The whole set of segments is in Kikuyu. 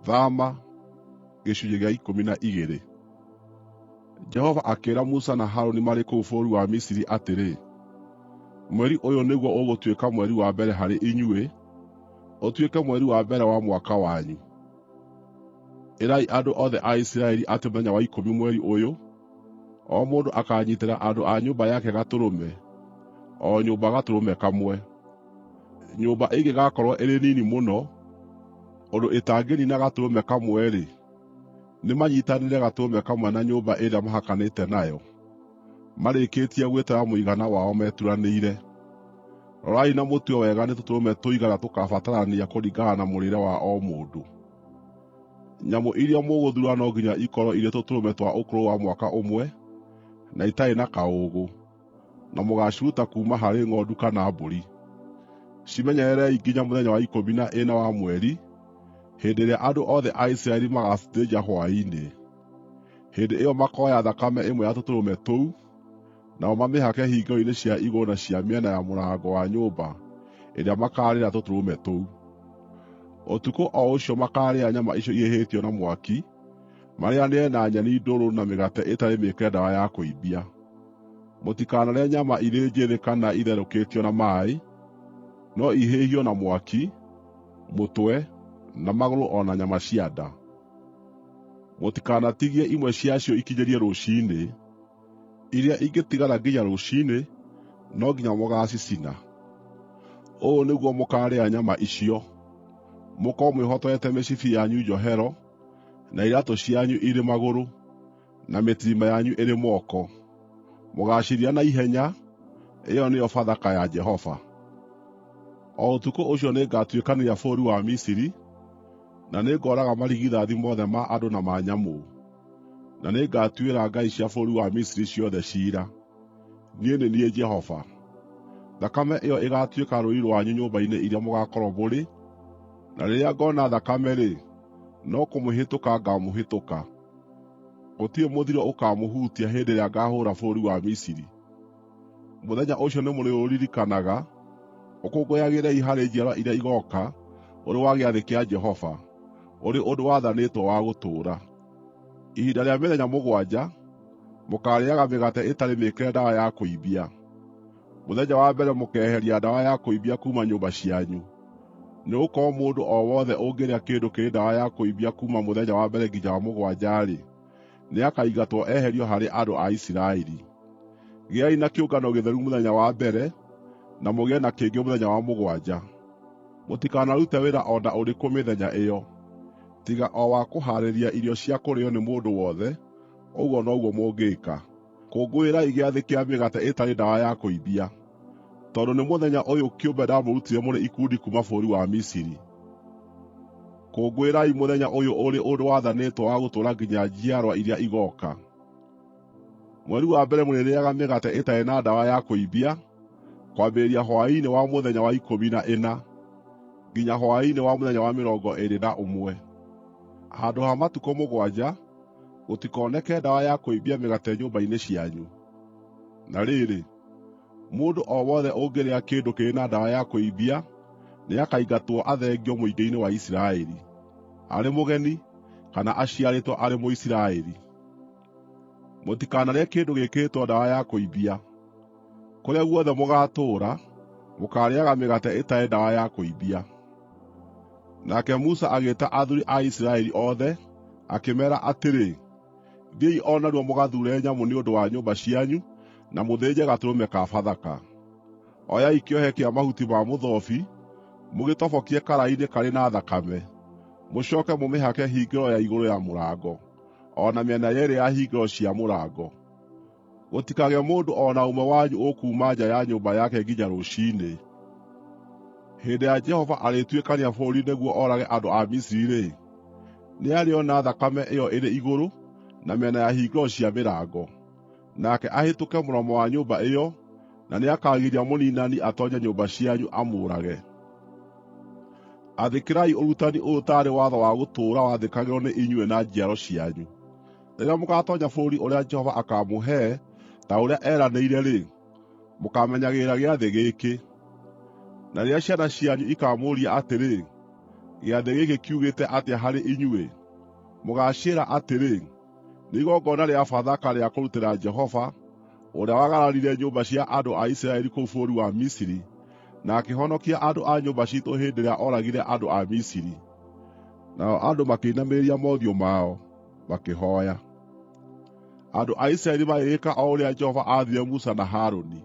Thaama gĩcunjĩ gĩa 12. Jehova akĩĩra Musa na Harũni marĩ kũu bũrũri wa Misiri atĩrĩ, mweri ũyũ nĩguo ũgũtuĩka mweri wa mbere harĩ inyuĩ, ũtuĩke mweri wa mbere wa mwaka wanyu. Ĩrai andũ othe a Isiraeli atĩ mũthenya wa 10 mweri ũyũ, o mũndũ akanyiitĩra andũ a nyũmba yake gatũrũme, o nyũmba gatũrũme kamwe. Nyũmba ĩngĩgakorwo ĩrĩ nini mũno, ũndũ ĩtangĩniina gatũrũme kamwe-rĩ, nĩmanyiitanĩre gatũrũme kamwe na nyũmba ĩrĩa mahakanĩte nayo, marĩkĩtie gwĩtara mũigana wao meturanĩire. Rorai na mũtue wega nĩ tũtũrũme tũigana tũkabatarania kũringana na mũrĩĩre wa o mũndũ. Nyamũ iria mũgũthuura no nginya ikorwo irĩ tũtũrũme twa ũkũrũ wa mwaka ũmwe, na itarĩ na kaũũgũ, na mũgaaciruta kuuma harĩ ng'ondu kana mbũri. Cimenyererei nginya mũthenya wa 14 wa mweri, hĩndĩ ĩrĩa andũ othe a Isiraeli magacithĩnja hwaĩ-inĩ. Hĩndĩ ĩyo makoya thakame ĩmwe ya tũtũrũme tũu, nao mamĩhake hingĩro-inĩ cia igũrũ na cia mĩena ya mũrango wa nyũmba ĩrĩa makaarĩra tũtũrũme tũu. Ũtukũ o ũcio makaarĩa nyama icio ihĩhĩtio na mwaki, marĩanĩre na nyeni ndũrũ na mĩgate ĩtarĩ mĩĩkĩre ndawa ya kũimbia. Mũtikanarĩe nyama irĩ njĩthĩ kana itherũkĩtio na maaĩ, no ihĩhio na mwaki, mũtwe, na magũrũ o na nyama cia nda. Mũtikanatigie imwe ciacio ikinyĩrie rũciinĩ. Iria ingĩtigara nginya rũciinĩ, no nginya mũgaacicina. Ũũ nĩguo mũkaarĩa nyama icio: mũkorwo mwĩhotorete mĩcibi yanyu njohero, na iraatũ cianyu irĩ magũrũ, na mĩtirima yanyu ĩrĩ moko. Mũgaacirĩa na ihenya. Ĩyo nĩyo Bathaka ya Jehova. O ũtukũ ũcio nĩngatuĩkanĩria bũrũri wa Misiri, na nĩngooraga marigithathi mothe ma andũ na ma nyamũ, na nĩngatuĩra ngai cia bũrũri wa Misiri ciothe ciira. Niĩ nĩ niĩ Jehova. Thakame ĩyo ĩgaatuĩka rũũri rwanyu nyũmba-inĩ iria mũgaakorwo mũrĩ, na rĩrĩa ngoona thakame-rĩ, no kũmũhĩtũka ngaamũhĩtũka. Gũtirĩ mũthiro ũkaamũhutia hĩndĩ ĩrĩa ngaahũũra bũrũri wa Misiri. Mũthenya ũcio nĩmũrĩũririkanaga, ũkũngũyagĩrei harĩ njiarwa iria igooka ũrĩ wa gĩathĩ kĩa Jehova, ũrĩ ũndũ wathanĩtwo wa gũtũũra. Ihinda rĩa mĩthenya 7 mũkaarĩĩaga mĩgate ĩtarĩ mĩĩkĩre ndawa ya kũimbia. Mũthenya wa mbere mũkeeheria ndawa ya kũimbia kuuma nyũmba cianyu, nĩgũkorwo mũndũ o wothe ũngĩrĩa kĩndũ kĩrĩ ndawa ya kũimbia kuuma mũthenya wa mbere nginya wa 7-rĩ, nĩakaingatwo eherio harĩ andũ a Isiraeli. Gĩai na kĩũngano gĩtheru mũthenya wa mbere, na mũgĩe na kĩngĩ mũthenya wa 7. Mũtikanarute wĩra o na ũrĩkũ mĩthenya ĩyo, tiga o wa kũhaarĩria irio cia kũrĩĩo nĩ mũndũ wothe. Ũguo noguo mũngĩĩka. Kũngũĩrai gĩathĩ kĩa mĩgate ĩtarĩ ndawa ya kũimbia, tondũ nĩ mũthenya ũyũ kĩũmbe ndamũrutire mũrĩ ikundi kuuma bũrũri wa Misiri. Kũngũĩrai mũthenya ũyũ ũrĩ ũndũ wathanĩtwo wa gũtũũra nginya njiarwa iria igooka. Mweri wa mbere mũrĩrĩĩaga mĩgate ĩtarĩ na ndawa ya kũimbia, kwambĩrĩria hwaĩ-inĩ wa mũthenya wa 14 nginya hwaĩ-inĩ wa mũthenya wa 21. Handũ ha matukũ 7 gũtikoneke ndawa ya kũimbia mĩgate nyũmba-inĩ cianyu. Na rĩrĩ, mũndũ o wothe ũngĩrĩa kĩndũ kĩrĩ na ndawa ya kũimbia nĩakaingatwo athengio mũingĩ-inĩ wa Isiraeli, arĩ mũgeni kana aciarĩtwo arĩ Mũisiraeli. Mũtikanarĩe kĩndũ gĩĩkĩrĩtwo ndawa ya kũimbia. Kũrĩa guothe mũgaatũũra, mũkaarĩĩaga mĩgate ĩtarĩ ndawa ya kũimbia. Nake Musa agĩĩta athuuri a Isiraeli othe, akĩmeera atĩrĩ, thiĩi o narua mũgathuure nyamũ nĩ ũndũ wa nyũmba cianyu, na mũthĩnje gatũrũme ka Bathaka. Oyai kĩohe kĩa mahuti ma mũthobi, mũgĩtobokie karaĩ-inĩ karĩ na thakame, mũcooke mũmĩhake hingĩro ya igũrũ ya mũrango, o na mĩena yeerĩ ya hingĩro cia mũrango. Gũtikagĩe mũndũ o na ũmwe wanyu ũkuuma nja ya nyũmba yake nginya rũciinĩ. Hĩndĩ ya Jehova arĩtuĩkania bũrũri nĩguo orage andũ a Misiri-rĩ, nĩarĩona thakame ĩyo ĩrĩ igũrũ na mĩena ya hingĩro cia mĩrango, nake ahĩtũke mũromo wa nyũmba ĩyo, na nĩakagiria mũniinani atoonye nyũmba cianyu amũũrage. Athĩkĩrai ũrutani ũyũ taarĩ watho wa gũtũũra wathĩkagĩrwo nĩ inyuĩ na njiaro cianyu. Rĩrĩa mũgaatoonya bũrũri ũrĩa Jehova akaamũhe ta ũrĩa eranĩire-rĩ, mũkaamenyagĩrĩra gĩathĩ gĩkĩ. Na rĩrĩa ciana cianyu ikaamũũria atĩrĩ, Gĩathĩ gĩkĩ kiugĩte atĩa harĩ inyuĩ? Mũgaaciĩra atĩrĩ, nĩ igongona rĩa Bathaka rĩa kũrutĩra Jehova, ũrĩa wagararire nyũmba cia andũ a Isiraeli kũu bũrũri wa Misiri, na akĩhonokia andũ a nyũmba ciitũ hĩndĩ ĩrĩa oragire andũ a Misiri. Nao andũ makĩinamĩrĩria mothiũ mao, makĩhooya. Andũ a Isiraeli magĩgĩka o ũrĩa Jehova aathire Musa na Harũni.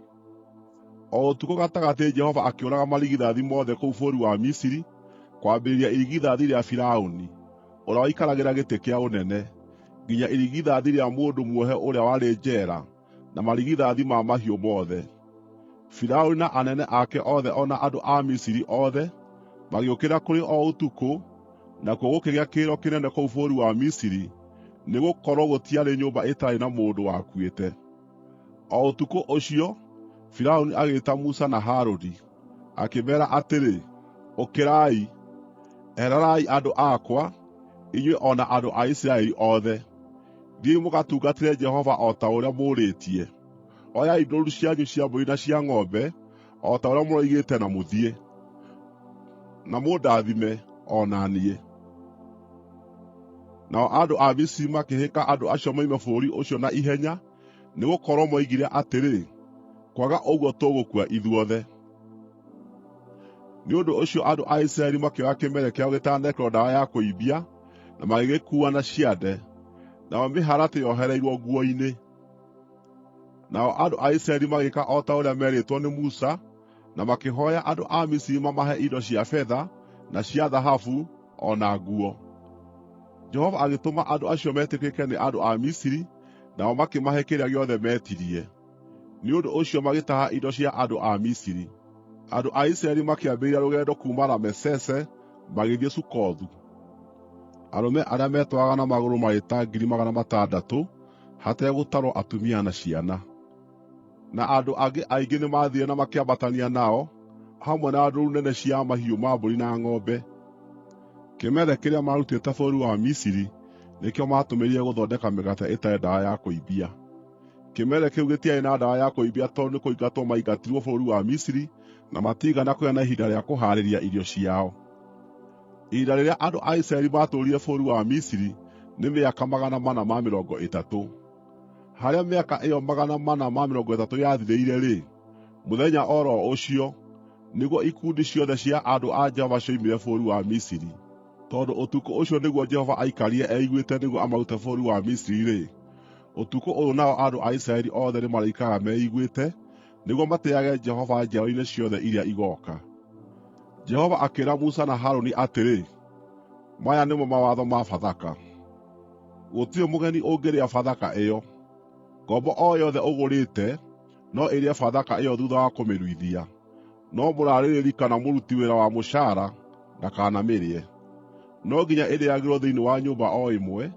O ũtukũ gatagatĩ Jehova akĩũraga marigithathi mothe kũu bũrũri wa Misiri, kwambĩrĩria irigithathi rĩa Firaũni, ũrĩa waikaragĩra gĩtĩ kĩa ũnene, nginya irigithathi rĩa mũndũ muohe ũrĩa warĩ njeera, na marigithathi ma mahiũ mothe. Firaũni na anene ake othe o na andũ a Misiri othe magĩũkĩra kũrĩ o ũtukũ, nakuo gũkĩgĩa kĩrĩro kĩnene kũu bũrũri wa Misiri, nĩgũkorwo gũtiarĩ nyũmba ĩtarĩ na mũndũ wakuĩte. O ũtukũ ũcio, Firaũni agĩĩta Musa na Harũni, akĩmeera atĩrĩ, ũkĩrai, eherarai andũ akwa, inyuĩ o na andũ a Isiraeli othe. Thiĩi mũgatungatĩre Jehova o ta ũrĩa mũũrĩtie. Oyai ndũũru cianyu cia mbũri na cia ng'ombe, o ta ũrĩa mũroigĩte na mũthiĩ, na mũndathime o na niĩ. Nao andũ a Misiri makĩhĩka andũ acio moime bũrũri ũcio na ihenya, nĩgũkorwo moigire atĩrĩ, kwaga ũguo tũgũkua ithuothe. Nĩ ũndũ ũcio andũ a Isiraeli makĩoya kĩmere kĩao gĩtanekĩrwo ndawa ya kũimbia, na magĩgĩkuua na ciande, nayo mĩharatĩ yohereirwo nguo-inĩ. Nao andũ a Isiraeli magĩĩka o ta ũrĩa meerĩtwo nĩ Musa, na makĩhooya andũ a Misiri mamahe indo cia betha, na cia thahabu, o na nguo. Jehova agĩtũma andũ acio metĩkĩrĩke nĩ andũ a Misiri, nao makĩmahe kĩrĩa gĩothe metirie. Nĩ ũndũ ũcio magĩtaha indo cia andũ a Misiri. Andũ a Isiraeli makĩambĩrĩria rũgendo kuuma Ramesese magĩthiĩ Sukothu. Arũme arĩa metwaraga na magũrũ marĩ ta 600,000, hategũtarwo atumia na ciana. Na andũ angĩ aingĩ nĩmathiire na makĩambatania nao, hamwe na ndũũru nene cia mahiũ ma mbũri na ng'ombe. Kĩmere kĩrĩa maarutĩte bũrũri wa Misiri nĩkĩo maatũmĩrire gũthondeka mĩgate ĩtarĩ ndawa ya kũimbia. Kĩmere kĩu gĩtiarĩ na ndawa ya kũimbia tondũ nĩ kũingatwo maingatirwo bũrũri wa Misiri, na matiigana kũgĩa na ihinda rĩa kũhaarĩria irio ciao. Ihinda rĩrĩa andũ a Isiraeli maatũũrire bũrũri wa Misiri nĩ mĩaka 430. Harĩa mĩaka ĩyo 430 yathirĩire-rĩ, mũthenya o ro ũcio, nĩguo ikundi ciothe cia andũ a Jehova cioimire bũrũri wa Misiri. Tondũ ũtukũ ũcio nĩguo Jehova aikarire eiguĩte nĩguo amarute bũrũri wa Misiri-rĩ, ũtukũ ũyũ nao andũ a Isiraeli othe nĩmarĩikaraga meiguĩte, nĩguo matĩĩage Jehova njiarwa-inĩ ciothe iria igooka. Jehova akĩĩra Musa na Harũni atĩrĩ, maya nĩmo mawatho ma Bathaka. Gũtirĩ mũgeni ũngĩrĩa Bathaka ĩyo. Ngombo o yothe ũgũrĩte no ĩrĩe Bathaka ĩyo thuutha wa kũmĩruithia, no mũrarĩrĩri kana mũruti wĩra wa mũcaara ndakanamĩrĩe. No nginya ĩrĩagĩrwo thĩinĩ wa nyũmba o ĩmwe,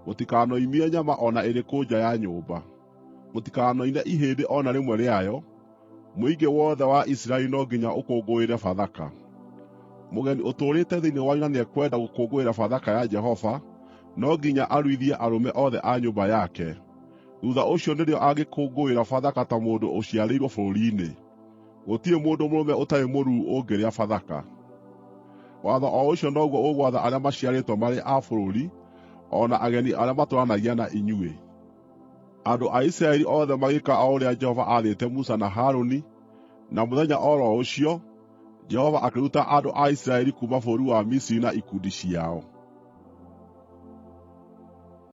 mũtikanoimie nyama o na ĩrĩkũ nja ya nyũmba. Mũtikanoine ihĩndĩ o na rĩmwe rĩayo. Mũingĩ wothe wa Isiraeli no nginya ũkũngũĩre Bathaka. Mũgeni ũtũũrĩte thĩinĩ wanyu na nĩekwenda gũkũngũĩra Bathaka ya Jehova, no nginya aruithie arũme othe a nyũmba yake. Thuutha ũcio nĩrĩo angĩkũngũĩra Bathaka ta mũndũ ũciarĩirwo bũrũri-inĩ. Gũtirĩ mũndũ mũrũme ũtarĩ mũruu ũngĩrĩa Bathaka. Watho o ũcio noguo ũgwatha arĩa maciarĩtwo marĩ a bũrũri, o na ageni arĩa matũũranagia na inyuĩ. Andũ a Isiraeli othe magĩĩka o ũrĩa Jehova aathĩte Musa na Harũni, na mũthenya o ro ũcio, Jehova akĩruta andũ a Isiraeli kuuma bũrũri wa Misiri na ikundi ciao.